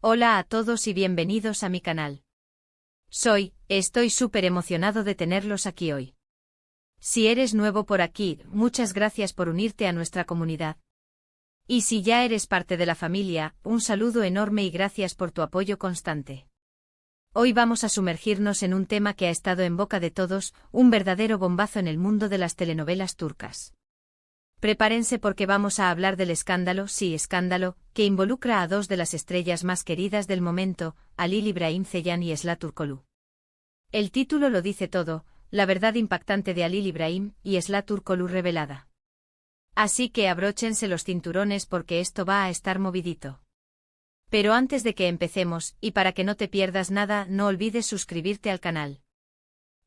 Hola a todos y bienvenidos a mi canal. Estoy súper emocionado de tenerlos aquí hoy. Si eres nuevo por aquí, muchas gracias por unirte a nuestra comunidad. Y si ya eres parte de la familia, un saludo enorme y gracias por tu apoyo constante. Hoy vamos a sumergirnos en un tema que ha estado en boca de todos, un verdadero bombazo en el mundo de las telenovelas turcas. Prepárense porque vamos a hablar del escándalo, sí escándalo, que involucra a dos de las estrellas más queridas del momento, Halil İbrahim Ceylan y Esra Turkoglu. El título lo dice todo, la verdad impactante de Halil İbrahim y Esra Turkoglu revelada. Así que abróchense los cinturones porque esto va a estar movidito. Pero antes de que empecemos, y para que no te pierdas nada, no olvides suscribirte al canal.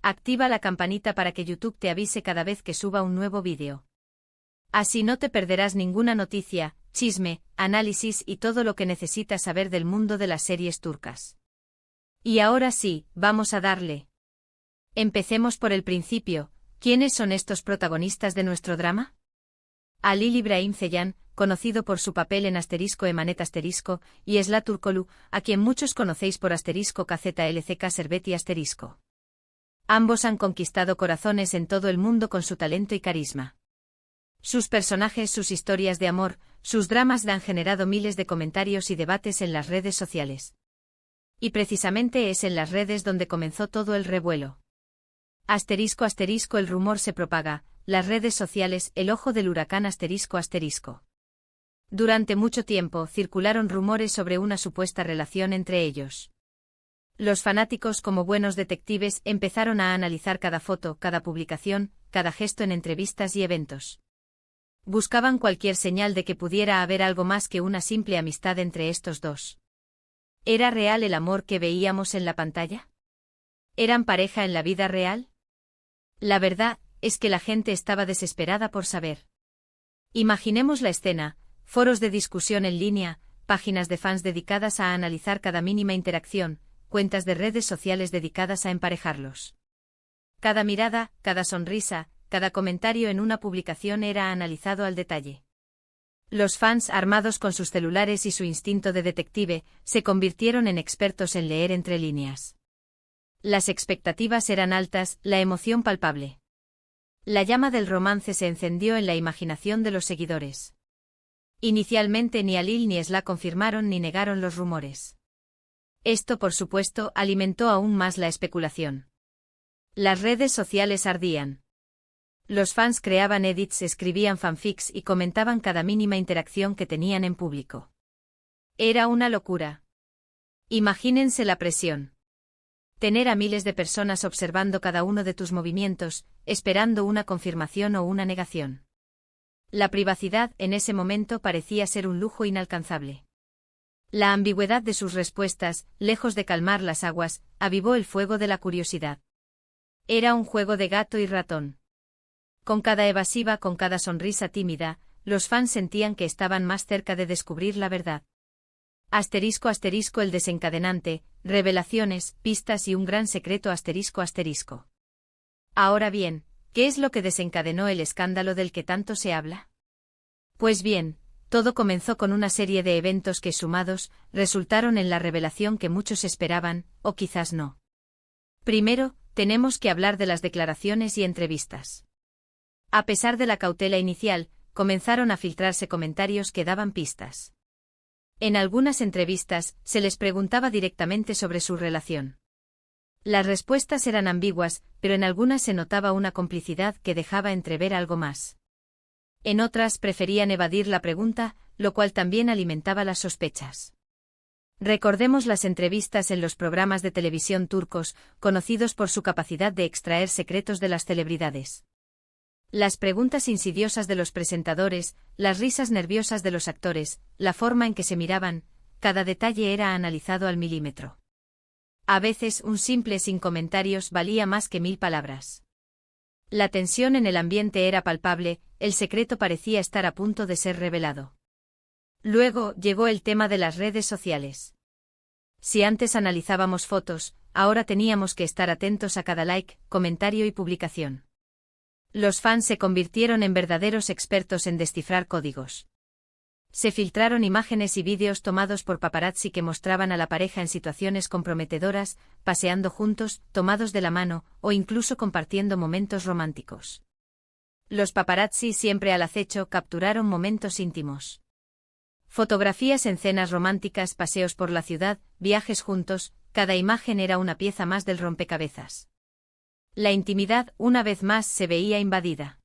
Activa la campanita para que YouTube te avise cada vez que suba un nuevo vídeo. Así no te perderás ninguna noticia, chisme, análisis y todo lo que necesitas saber del mundo de las series turcas. Y ahora sí, vamos a darle. Empecemos por el principio. ¿Quiénes son estos protagonistas de nuestro drama? Halil İbrahim Ceylan, conocido por su papel en Emanet y Esra Turkoglu, a quien muchos conocéis por KZLCK Serveti *. Ambos han conquistado corazones en todo el mundo con su talento y carisma. Sus personajes, sus historias de amor, sus dramas han generado miles de comentarios y debates en las redes sociales. Y precisamente es en las redes donde comenzó todo el revuelo. El rumor se propaga, las redes sociales, el ojo del huracán *. Durante mucho tiempo circularon rumores sobre una supuesta relación entre ellos. Los fanáticos, como buenos detectives, empezaron a analizar cada foto, cada publicación, cada gesto en entrevistas y eventos. Buscaban cualquier señal de que pudiera haber algo más que una simple amistad entre estos dos. ¿Era real el amor que veíamos en la pantalla? ¿Eran pareja en la vida real? La verdad es que la gente estaba desesperada por saber. Imaginemos la escena, foros de discusión en línea, páginas de fans dedicadas a analizar cada mínima interacción, cuentas de redes sociales dedicadas a emparejarlos. Cada mirada, cada sonrisa, cada comentario en una publicación era analizado al detalle. Los fans, armados con sus celulares y su instinto de detective, se convirtieron en expertos en leer entre líneas. Las expectativas eran altas, la emoción palpable. La llama del romance se encendió en la imaginación de los seguidores. Inicialmente ni Halil ni Esra confirmaron ni negaron los rumores. Esto, por supuesto, alimentó aún más la especulación. Las redes sociales ardían. Los fans creaban edits, escribían fanfics y comentaban cada mínima interacción que tenían en público. Era una locura. Imagínense la presión. Tener a miles de personas observando cada uno de tus movimientos, esperando una confirmación o una negación. La privacidad en ese momento parecía ser un lujo inalcanzable. La ambigüedad de sus respuestas, lejos de calmar las aguas, avivó el fuego de la curiosidad. Era un juego de gato y ratón. Con cada evasiva, con cada sonrisa tímida, los fans sentían que estaban más cerca de descubrir la verdad. El desencadenante, revelaciones, pistas y un gran secreto *. Ahora bien, ¿qué es lo que desencadenó el escándalo del que tanto se habla? Pues bien, todo comenzó con una serie de eventos que, sumados, resultaron en la revelación que muchos esperaban, o quizás no. Primero, tenemos que hablar de las declaraciones y entrevistas. A pesar de la cautela inicial, comenzaron a filtrarse comentarios que daban pistas. En algunas entrevistas, se les preguntaba directamente sobre su relación. Las respuestas eran ambiguas, pero en algunas se notaba una complicidad que dejaba entrever algo más. En otras preferían evadir la pregunta, lo cual también alimentaba las sospechas. Recordemos las entrevistas en los programas de televisión turcos, conocidos por su capacidad de extraer secretos de las celebridades. Las preguntas insidiosas de los presentadores, las risas nerviosas de los actores, la forma en que se miraban, cada detalle era analizado al milímetro. A veces un simple sin comentarios valía más que 1000 palabras. La tensión en el ambiente era palpable, el secreto parecía estar a punto de ser revelado. Luego llegó el tema de las redes sociales. Si antes analizábamos fotos, ahora teníamos que estar atentos a cada like, comentario y publicación. Los fans se convirtieron en verdaderos expertos en descifrar códigos. Se filtraron imágenes y vídeos tomados por paparazzi que mostraban a la pareja en situaciones comprometedoras, paseando juntos, tomados de la mano, o incluso compartiendo momentos románticos. Los paparazzi, siempre al acecho, capturaron momentos íntimos. Fotografías en cenas románticas, paseos por la ciudad, viajes juntos, cada imagen era una pieza más del rompecabezas. La intimidad, una vez más, se veía invadida.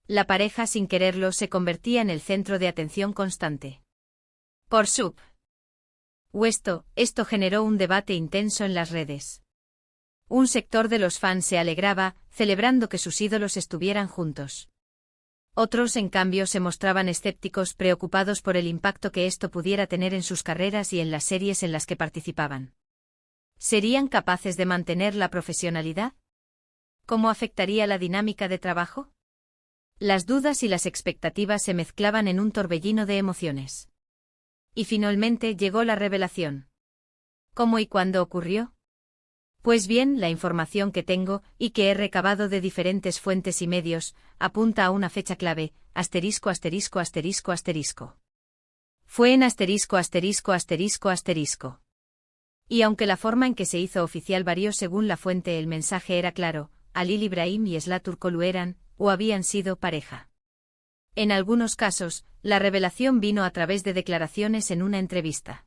La pareja, sin quererlo, se convertía en el centro de atención constante. Por supuesto, esto generó un debate intenso en las redes. Un sector de los fans se alegraba, celebrando que sus ídolos estuvieran juntos. Otros, en cambio, se mostraban escépticos, preocupados por el impacto que esto pudiera tener en sus carreras y en las series en las que participaban. ¿Serían capaces de mantener la profesionalidad? ¿Cómo afectaría la dinámica de trabajo? Las dudas y las expectativas se mezclaban en un torbellino de emociones. Y finalmente llegó la revelación. ¿Cómo y cuándo ocurrió? Pues bien, la información que tengo, y que he recabado de diferentes fuentes y medios, apunta a una fecha clave, ********. Fue en *********. Y aunque la forma en que se hizo oficial varió según la fuente, el mensaje era claro: Halil Ibrahim y Esla Turkoglu eran, o habían sido, pareja. En algunos casos, la revelación vino a través de declaraciones en una entrevista.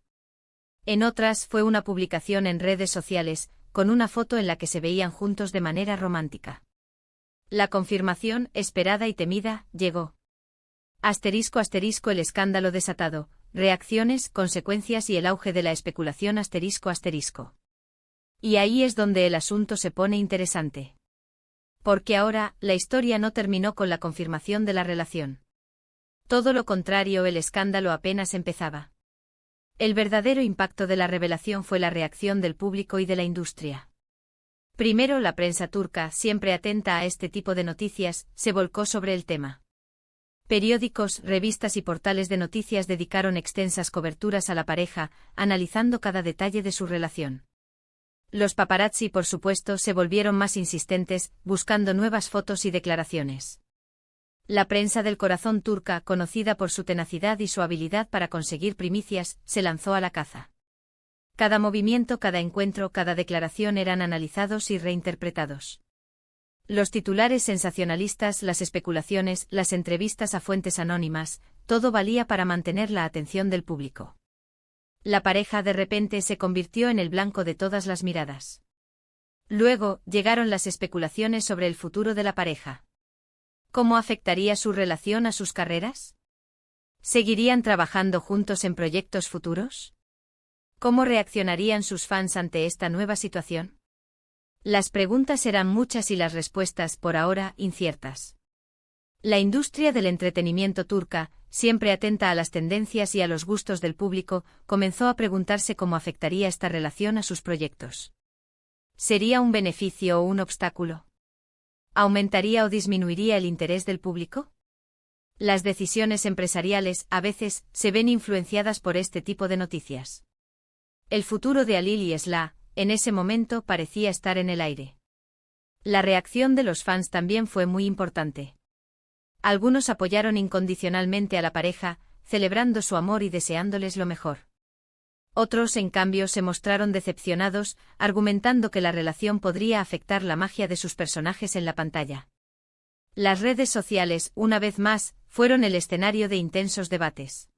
En otras fue una publicación en redes sociales, con una foto en la que se veían juntos de manera romántica. La confirmación, esperada y temida, llegó. *****el escándalo desatado, reacciones, consecuencias y el auge de la especulación *****. Y ahí es donde el asunto se pone interesante. Porque ahora, la historia no terminó con la confirmación de la relación. Todo lo contrario, el escándalo apenas empezaba. El verdadero impacto de la revelación fue la reacción del público y de la industria. Primero, la prensa turca, siempre atenta a este tipo de noticias, se volcó sobre el tema. Periódicos, revistas y portales de noticias dedicaron extensas coberturas a la pareja, analizando cada detalle de su relación. Los paparazzi, por supuesto, se volvieron más insistentes, buscando nuevas fotos y declaraciones. La prensa del corazón turca, conocida por su tenacidad y su habilidad para conseguir primicias, se lanzó a la caza. Cada movimiento, cada encuentro, cada declaración eran analizados y reinterpretados. Los titulares sensacionalistas, las especulaciones, las entrevistas a fuentes anónimas, todo valía para mantener la atención del público. La pareja de repente se convirtió en el blanco de todas las miradas. Luego, llegaron las especulaciones sobre el futuro de la pareja. ¿Cómo afectaría su relación a sus carreras? ¿Seguirían trabajando juntos en proyectos futuros? ¿Cómo reaccionarían sus fans ante esta nueva situación? Las preguntas eran muchas y las respuestas, por ahora, inciertas. La industria del entretenimiento turca, siempre atenta a las tendencias y a los gustos del público, comenzó a preguntarse cómo afectaría esta relación a sus proyectos. ¿Sería un beneficio o un obstáculo? ¿Aumentaría o disminuiría el interés del público? Las decisiones empresariales, a veces, se ven influenciadas por este tipo de noticias. El futuro de Halil y Esla, en ese momento, parecía estar en el aire. La reacción de los fans también fue muy importante. Algunos apoyaron incondicionalmente a la pareja, celebrando su amor y deseándoles lo mejor. Otros, en cambio, se mostraron decepcionados, argumentando que la relación podría afectar la magia de sus personajes en la pantalla. Las redes sociales, una vez más, fueron el escenario de intensos debates.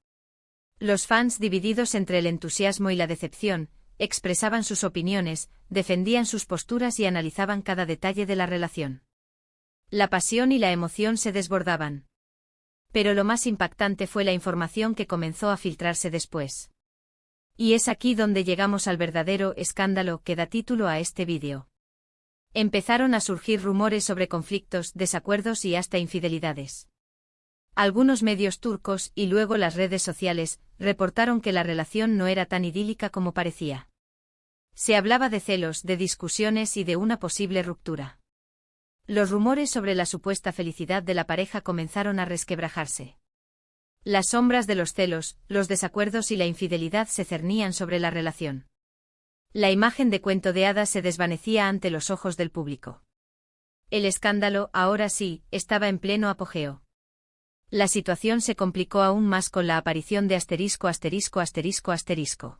Los fans, divididos entre el entusiasmo y la decepción, expresaban sus opiniones, defendían sus posturas y analizaban cada detalle de la relación. La pasión y la emoción se desbordaban. Pero lo más impactante fue la información que comenzó a filtrarse después. Y es aquí donde llegamos al verdadero escándalo que da título a este vídeo. Empezaron a surgir rumores sobre conflictos, desacuerdos y hasta infidelidades. Algunos medios turcos, y luego las redes sociales, reportaron que la relación no era tan idílica como parecía. Se hablaba de celos, de discusiones y de una posible ruptura. Los rumores sobre la supuesta felicidad de la pareja comenzaron a resquebrajarse. Las sombras de los celos, los desacuerdos y la infidelidad se cernían sobre la relación. La imagen de cuento de hadas se desvanecía ante los ojos del público. El escándalo, ahora sí, estaba en pleno apogeo. La situación se complicó aún más con la aparición de ********.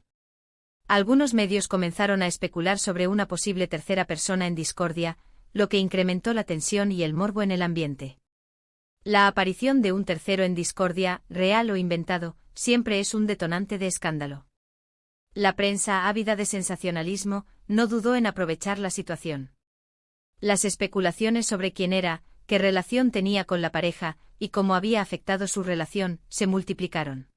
Algunos medios comenzaron a especular sobre una posible tercera persona en discordia, lo que incrementó la tensión y el morbo en el ambiente. La aparición de un tercero en discordia, real o inventado, siempre es un detonante de escándalo. La prensa, ávida de sensacionalismo, no dudó en aprovechar la situación. Las especulaciones sobre quién era, qué relación tenía con la pareja, y cómo había afectado su relación, se multiplicaron.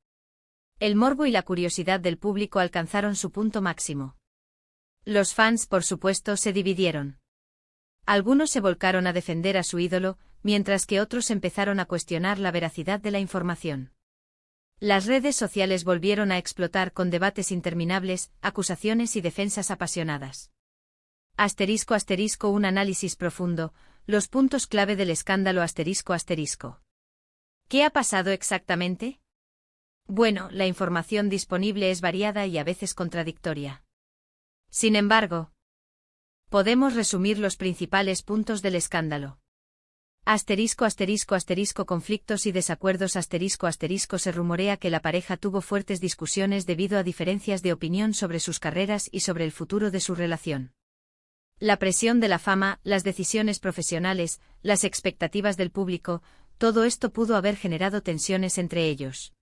El morbo y la curiosidad del público alcanzaron su punto máximo. Los fans, por supuesto, se dividieron. Algunos se volcaron a defender a su ídolo, mientras que otros empezaron a cuestionar la veracidad de la información. Las redes sociales volvieron a explotar con debates interminables, acusaciones y defensas apasionadas. ****, un análisis profundo, los puntos clave del escándalo ****. ¿Qué ha pasado exactamente? Bueno, la información disponible es variada y a veces contradictoria. Sin embargo, podemos resumir los principales puntos del escándalo. Conflictos y desacuerdos se rumorea que la pareja tuvo fuertes discusiones debido a diferencias de opinión sobre sus carreras y sobre el futuro de su relación. La presión de la fama, las decisiones profesionales, las expectativas del público, todo esto pudo haber generado tensiones entre ellos.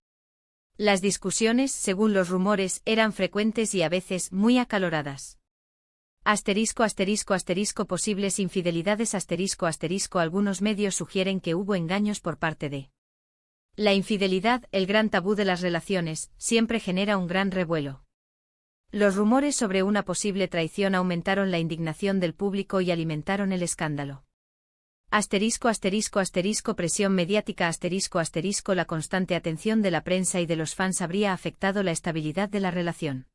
Las discusiones, según los rumores, eran frecuentes y a veces muy acaloradas. Posibles infidelidades algunos medios sugieren que hubo engaños por parte de. La infidelidad, el gran tabú de las relaciones, siempre genera un gran revuelo. Los rumores sobre una posible traición aumentaron la indignación del público y alimentaron el escándalo. Presión mediática la constante atención de la prensa y de los fans habría afectado la estabilidad de la relación.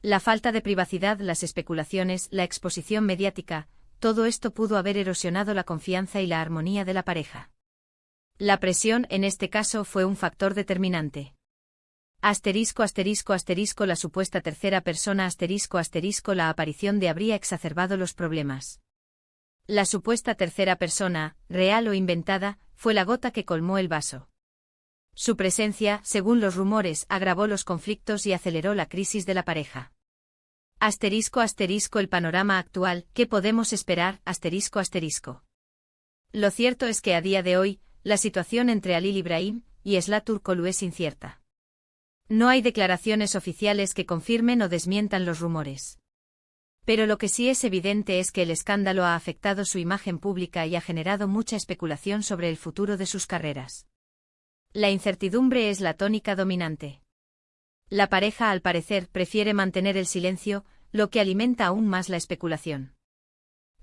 La falta de privacidad, las especulaciones, la exposición mediática, todo esto pudo haber erosionado la confianza y la armonía de la pareja. La presión, en este caso, fue un factor determinante. La supuesta tercera persona la aparición de habría exacerbado los problemas. La supuesta tercera persona, real o inventada, fue la gota que colmó el vaso. Su presencia, según los rumores, agravó los conflictos y aceleró la crisis de la pareja. El panorama actual, ¿qué podemos esperar? Lo cierto es que a día de hoy, la situación entre Halil Ibrahim y Esla Turkoglu es incierta. No hay declaraciones oficiales que confirmen o desmientan los rumores. Pero lo que sí es evidente es que el escándalo ha afectado su imagen pública y ha generado mucha especulación sobre el futuro de sus carreras. La incertidumbre es la tónica dominante. La pareja, al parecer, prefiere mantener el silencio, lo que alimenta aún más la especulación.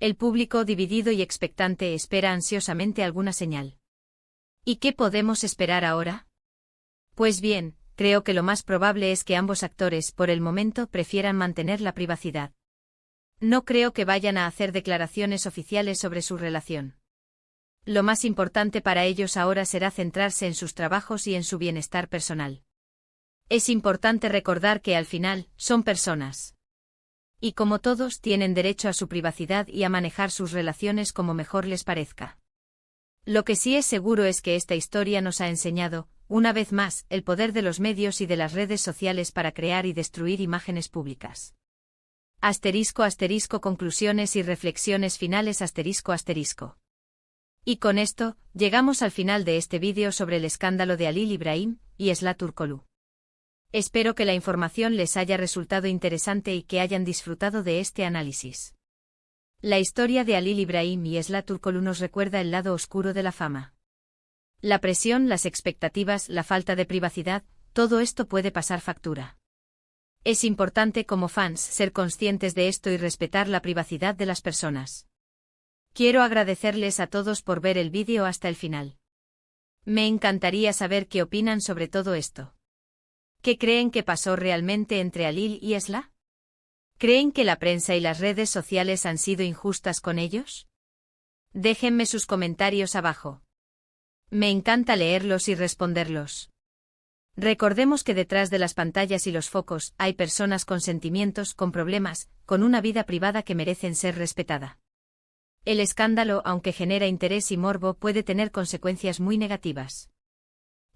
El público, dividido y expectante, espera ansiosamente alguna señal. ¿Y qué podemos esperar ahora? Pues bien, creo que lo más probable es que ambos actores, por el momento, prefieran mantener la privacidad. No creo que vayan a hacer declaraciones oficiales sobre su relación. Lo más importante para ellos ahora será centrarse en sus trabajos y en su bienestar personal. Es importante recordar que al final, son personas. Y como todos, tienen derecho a su privacidad y a manejar sus relaciones como mejor les parezca. Lo que sí es seguro es que esta historia nos ha enseñado, una vez más, el poder de los medios y de las redes sociales para crear y destruir imágenes públicas. Conclusiones y reflexiones finales Y con esto, llegamos al final de este vídeo sobre el escándalo de Halil Ibrahim y Esla Turkoglu. Espero que la información les haya resultado interesante y que hayan disfrutado de este análisis. La historia de Halil Ibrahim y Esla Turkoglu nos recuerda el lado oscuro de la fama. La presión, las expectativas, la falta de privacidad, todo esto puede pasar factura. Es importante como fans ser conscientes de esto y respetar la privacidad de las personas. Quiero agradecerles a todos por ver el vídeo hasta el final. Me encantaría saber qué opinan sobre todo esto. ¿Qué creen que pasó realmente entre Halil y Esla? ¿Creen que la prensa y las redes sociales han sido injustas con ellos? Déjenme sus comentarios abajo. Me encanta leerlos y responderlos. Recordemos que detrás de las pantallas y los focos hay personas con sentimientos, con problemas, con una vida privada que merecen ser respetada. El escándalo, aunque genera interés y morbo, puede tener consecuencias muy negativas.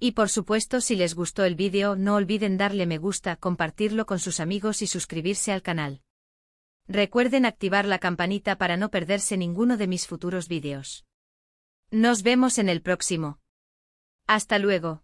Y por supuesto, si les gustó el vídeo, no olviden darle me gusta, compartirlo con sus amigos y suscribirse al canal. Recuerden activar la campanita para no perderse ninguno de mis futuros vídeos. Nos vemos en el próximo. Hasta luego.